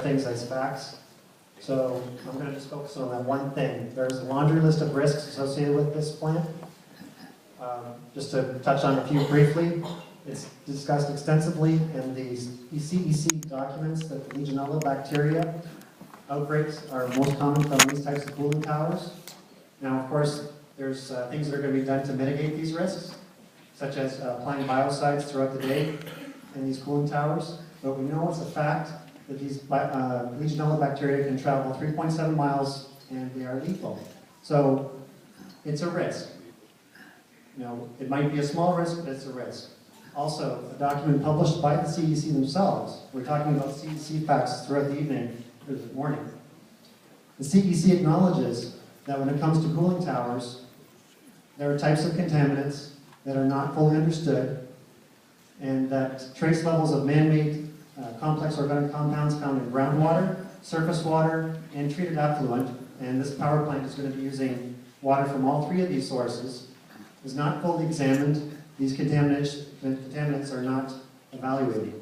things as facts. So I'm going to just focus on that one thing. There's a laundry list of risks associated with this plant. Just to touch on a few briefly, it's discussed extensively in the CEC documents that the Legionella bacteria outbreaks are most common from these types of cooling towers. Now, of course, there's things that are going to be done to mitigate these risks, such as applying biocides throughout the day in these cooling towers. But we know it's a fact that these Legionella bacteria can travel 3.7 miles and they are lethal. So it's a risk. You know, it might be a small risk, but it's a risk. Also, a document published by the CEC themselves. We're talking about CEC facts throughout the evening or the morning. The CEC acknowledges that when it comes to cooling towers, there are types of contaminants that are not fully understood, and that trace levels of man-made complex organic compounds found in groundwater, surface water, and treated effluent, and this power plant is going to be using water from all three of these sources, is not fully examined. These contaminants are not evaluated.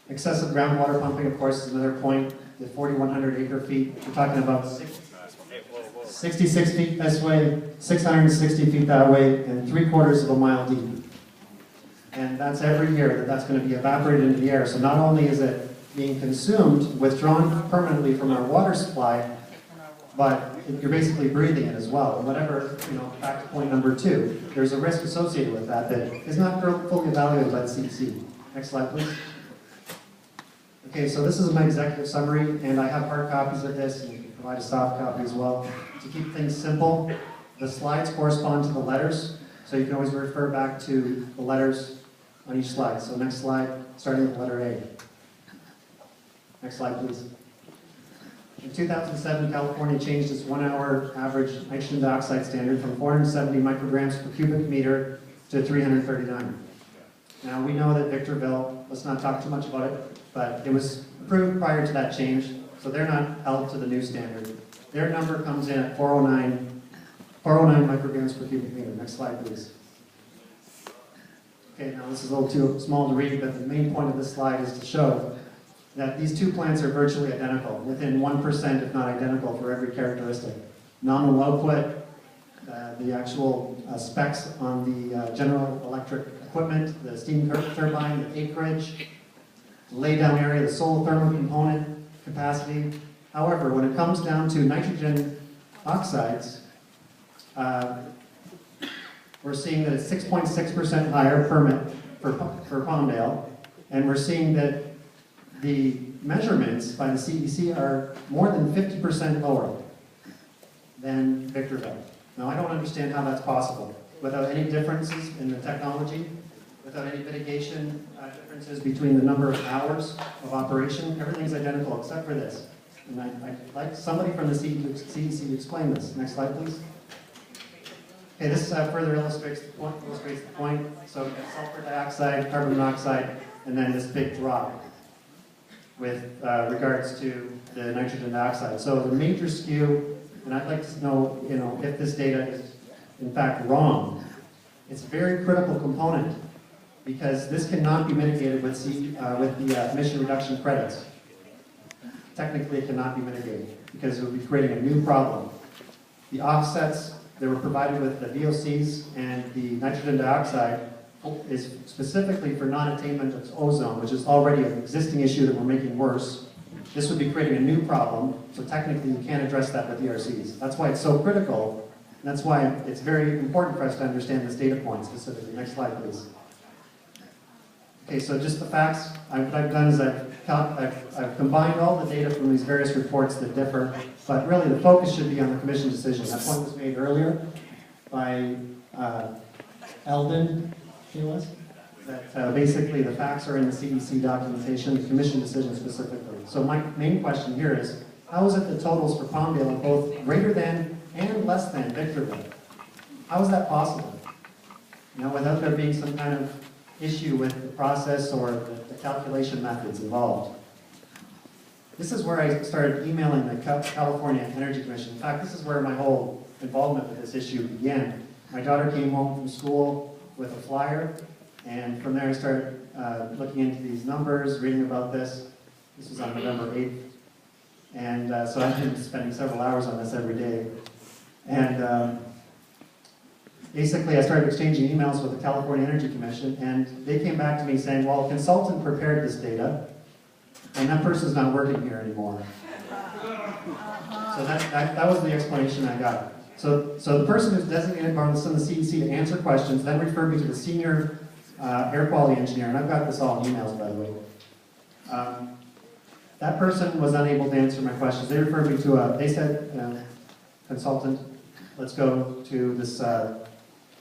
Excessive groundwater pumping, of course, is another point. The 4,100 acre feet, we're talking about 66 feet this way, 660 feet that way, and 3/4 of a mile deep. And that's every year that's going to be evaporated into the air. So not only is it being consumed, withdrawn permanently from our water supply, but you're basically breathing it as well. And whatever, back to point number 2, there's a risk associated with that is not fully evaluated by the CEC. Next slide, please. Okay, so this is my executive summary, and I have hard copies of this, and you can provide a soft copy as well. To keep things simple, the slides correspond to the letters, so you can always refer back to the letters on each slide. So next slide, starting with letter A. Next slide, please. In 2007, California changed its 1-hour average nitrogen dioxide standard from 470 micrograms per cubic meter to 339. Now, we know that Victorville, let's not talk too much about it, but it was approved prior to that change, so they're not held to the new standard. Their number comes in at 409 micrograms per cubic meter. Next slide, please. Okay, now this is a little too small to read, but the main point of this slide is to show that these two plants are virtually identical, within 1%, if not identical, for every characteristic. Nominal output, the actual specs on the General Electric equipment, the steam turbine, the acreage, the laydown area, the solar thermal component, capacity. However, when it comes down to nitrogen oxides, we're seeing that it's 6.6% higher permit for Palmdale, and we're seeing that the measurements by the CEC are more than 50% lower than Victorville. Now, I don't understand how that's possible. Without any differences in the technology, without any mitigation differences between the number of hours of operation, everything's identical except for this. And I'd like somebody from the CEC to explain this. Next slide, please. Okay, this further illustrates the point. So we've got sulfur dioxide, carbon monoxide, and then this big drop with regards to the nitrogen dioxide. So the major skew, and I'd like to know, if this data is in fact wrong. It's a very critical component because this cannot be mitigated with the emission reduction credits. Technically, it cannot be mitigated because it would be creating a new problem. The offsets that were provided with the VOCs and the nitrogen dioxide is specifically for non-attainment of ozone, which is already an existing issue that we're making worse. This would be creating a new problem, so technically you can't address that with ERCs. That's why it's so critical, and that's why it's very important for us to understand this data point specifically. Next slide, please. Okay, so just the facts. What I've done is I've combined all the data from these various reports that differ, but really the focus should be on the commission decision. That point was made earlier by Eldon, that basically the facts are in the CEC documentation, the commission decision specifically. So my main question here is, how is it the totals for Palmdale are both greater than and less than Victorville? How is that possible? Without there being some kind of issue with the process or the calculation methods involved. This is where I started emailing the California Energy Commission. In fact, this is where my whole involvement with this issue began. My daughter came home from school with a flyer, and from there I started looking into these numbers, reading about this, This was on November 8th. And so I've been spending several hours on this every day. And basically I started exchanging emails with the California Energy Commission, and they came back to me saying, well, a consultant prepared this data, and that person's not working here anymore. So that was the explanation I got. So the person who's designated by the CEC to answer questions then referred me to the senior air quality engineer, and I've got this all in emails, by the way. That person was unable to answer my questions. They referred me to they said, consultant, let's go to this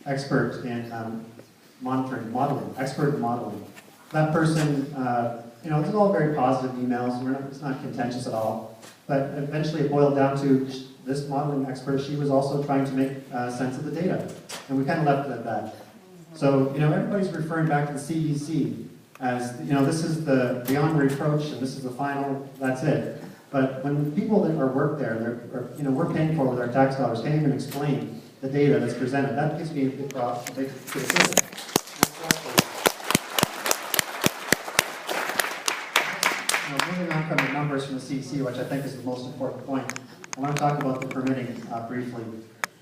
expert in modeling. That person, it's all very positive emails. It's not contentious at all. But eventually it boiled down to this modeling expert, she was also trying to make sense of the data. And we kind of left it at that. So, everybody's referring back to the CEC as, this is the beyond reproach and this is the final, that's it. But when people that work there, we're paying for with our tax dollars, can't even explain the data that's presented, that gives me a big criticism. Moving on from the numbers from the CEC, which I think is the most important point, I want to talk about the permitting briefly.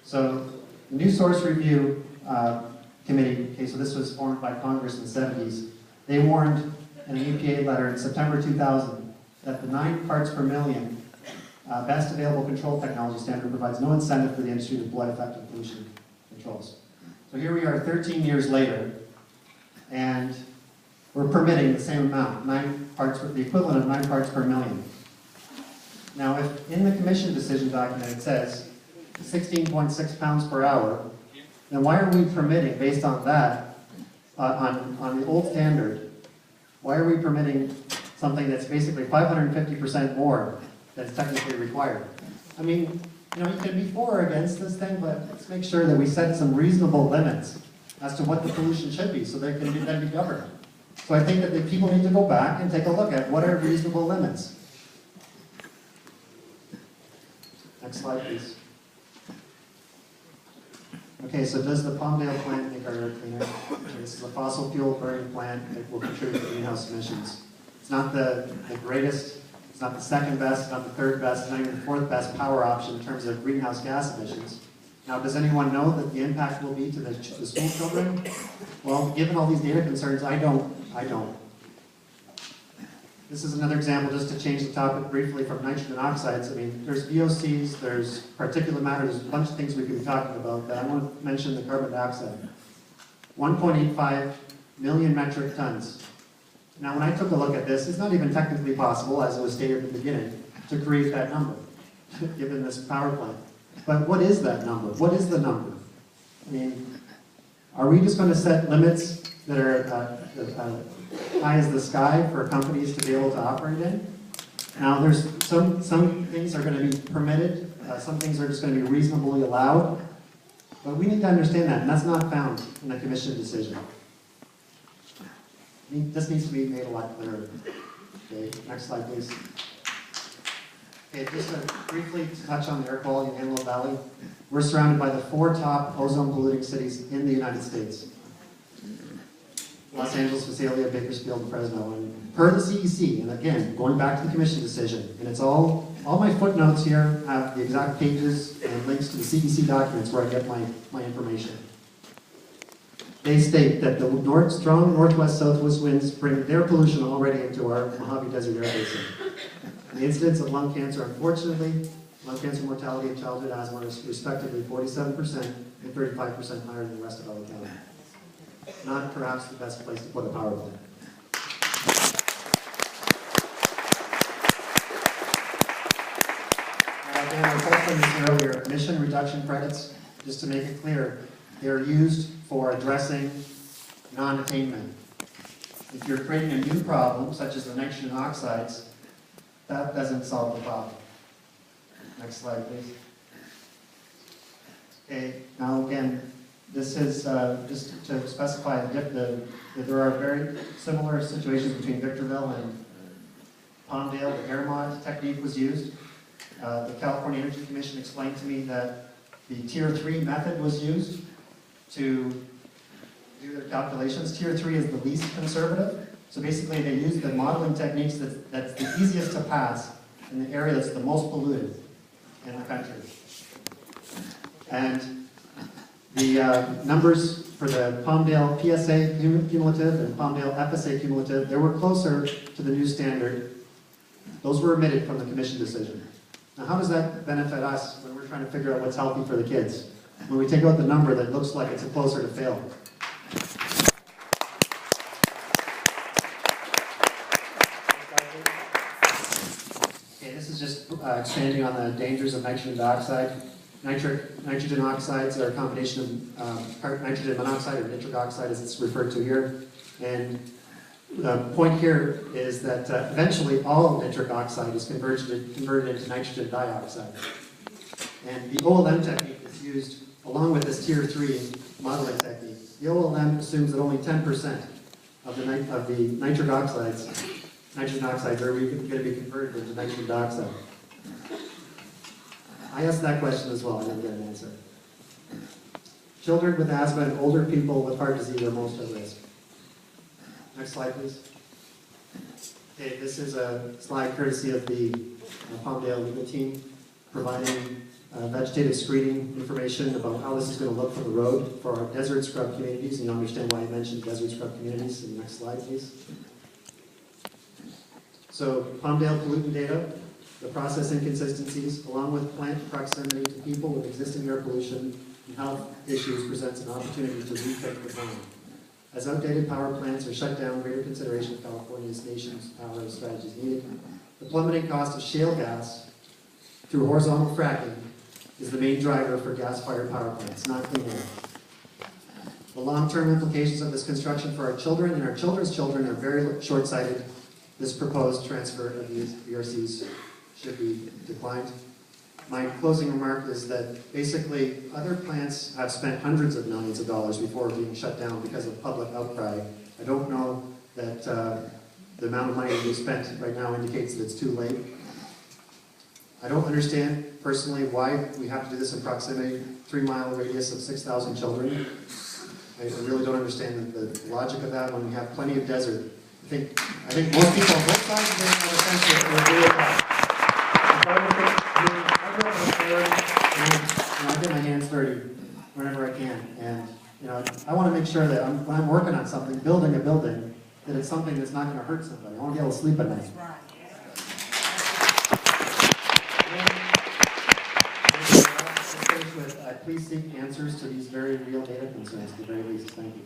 So, the New Source Review Committee, so this was formed by Congress in the 70s, they warned in an EPA letter in September 2000 that the 9 parts per million best available control technology standard provides no incentive for the industry to deploy effective pollution controls. So here we are 13 years later, and we're permitting the same amount, the equivalent of 9 parts per million. Now, if in the commission decision document it says 16.6 pounds per hour, then why are we permitting, based on that, on the old standard, why are we permitting something that's basically 550% more that's technically required? I mean, you can be for or against this thing, but let's make sure that we set some reasonable limits as to what the pollution should be so they can then be governed. So I think that the people need to go back and take a look at what are reasonable limits. Next slide, please. Okay, so does the Palmdale plant make our air cleaner? This is a fossil fuel burning plant that will contribute to greenhouse emissions. It's not the greatest, it's not the second best, it's not the third best, it's not even the fourth best power option in terms of greenhouse gas emissions. Now, does anyone know that the impact will be to the school children? Well, given all these data concerns, I don't. This is another example, just to change the topic briefly, from nitrogen oxides. I mean, there's VOCs, there's particulate matter, there's a bunch of things we could be talking about, but I want to mention the carbon dioxide. 1.85 million metric tons. Now, when I took a look at this, it's not even technically possible, as it was stated at the beginning, to create that number, given this power plant. But what is that number? What is the number? I mean, are we just going to set limits that are high as the sky for companies to be able to operate in? Now, there's some things are going to be permitted, some things are just going to be reasonably allowed, but we need to understand that, and that's not found in the commission decision. This needs to be made a lot clearer. Okay, next slide, please. Okay, just briefly to touch on the air quality in Antelope Valley. We're surrounded by the 4 top ozone polluting cities in the United States. Los Angeles, Visalia, Bakersfield, and Fresno. And per the CEC, and again, going back to the commission decision, and it's all my footnotes here have the exact pages and links to the CEC documents where I get my information. They state that the strong northwest-southwest winds bring their pollution already into our Mojave Desert Air Basin. And the incidence of lung cancer, unfortunately, lung cancer mortality and childhood asthma is respectively 47% and 35% higher than the rest of LA County. Not perhaps the best place to put a power plant. Again, I touched on this earlier. Emission reduction credits, just to make it clear, they're used for addressing non-attainment. If you're creating a new problem, such as the nitrogen oxides, that doesn't solve the problem. Next slide, please. Okay, now again, this is just to specify that there are very similar situations between Victorville and Palmdale. The air mod technique was used. The California Energy Commission explained to me that the Tier 3 method was used to do their calculations. Tier 3 is the least conservative. So basically they use the modeling techniques that's the easiest to pass in the area that's the most polluted in the country. And the numbers for the Palmdale PSA cumulative and Palmdale FSA cumulative, they were closer to the new standard. Those were omitted from the commission decision. Now how does that benefit us when we're trying to figure out what's healthy for the kids? When we take out the number that looks like it's closer to fail. Okay, this is just expanding on the dangers of nitrogen dioxide. Nitrogen oxides are a combination of nitrogen monoxide or nitric oxide as it's referred to here. And the point here is that eventually all nitric oxide is converted into nitrogen dioxide. And the OLM technique is used along with this tier 3 modeling technique. The OLM assumes that only 10% of the nitrogen oxides are going to be converted into nitrogen dioxide. I asked that question as well, I didn't get an answer. Children with asthma and older people with heart disease are most at risk. Next slide, please. Okay, this is a slide courtesy of the Palmdale legal team providing vegetative screening information about how this is going to look from the road for our desert scrub communities. And you understand why I mentioned desert scrub communities. In the next slide, please. So, Palmdale pollutant data, the process inconsistencies, along with plant proximity to people with existing air pollution and health issues presents an opportunity to rethink the plan. As outdated power plants are shut down, greater consideration of California's nation's power strategies needed. The plummeting cost of shale gas through horizontal fracking is the main driver for gas-fired power plants, not clean air. The long-term implications of this construction for our children and our children's children are very short-sighted. This proposed transfer of these VRCs should be declined. My closing remark is that basically other plants have spent hundreds of millions of dollars before being shut down because of public outcry. I don't know that the amount of money being spent right now indicates that it's too late. I don't understand personally why we have to do this in proximity, 3-mile radius of 6,000 children. I really don't understand the logic of that when we have plenty of desert. I think most people on both sides of the fence will agree with that. I get my hands dirty whenever I can, and I want to make sure that when I'm working on something, building a building, that it's something that's not going to hurt somebody. I want to be able to sleep at night. Please seek answers to these very real data concerns, at the very least. Thank you.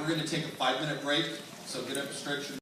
We're going to take a 5-minute break, so get up, stretch your